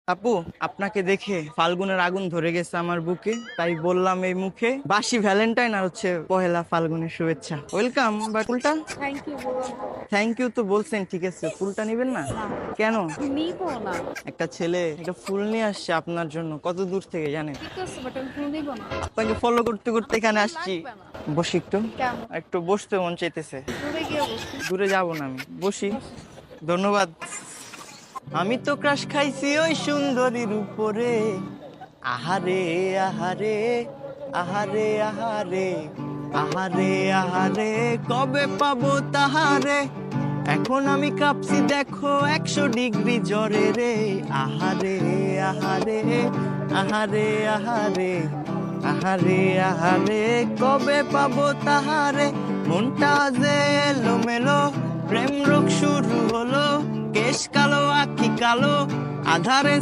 আপু, আপনাকে দেখে ফাল্গুনের আগুন ধরে গেছে আমার বুকে, তাই বললাম এই মুখে বাসি ভ্যালেন্টাইন আর হচ্ছে পহেলা ফাল্গুনের শুভেচ্ছা। ওয়েলকাম। বাট ফুলটা? থ্যাংক ইউ বললাম তো। থ্যাংক ইউ তো বলছেন, ঠিক আছে, ফুলটা নিবেন না? না, কেন? নিবো না। একটা ছেলে একটা ফুল নিয়ে আসছে আপনার জন্য, কত দূর থেকে জানেন? ঠিক আছে, বাট আমি ফুল নিবো না। আপনাকে ফলো করতে করতে এখানে ফুল আসছি। লাগবে না। বসি একটু। কেন? একটু বসতে মন চাইতেছে। দূরে গিয়ে বসি। দূরে যাব না আমি, বসি। ধন্যবাদ। আমি তো ক্রাশ খাইছি ওই সুন্দরীর উপরে। আহারে আহারে, আহারে আহারে, আহারে আহারে, কবে পাবো তাহারে। এখন আমি কাঁপছি দেখো 100 ডিগ্রি জ্বরে রে। আহারে আহারে, আহারে আহারে, আহারে আহারে, কবে পাবো তাহারে। মনটা যে এলোমেলো, প্রেম রোগ শুরু হলো। কেশ কালো আঁখি কালো, আধারে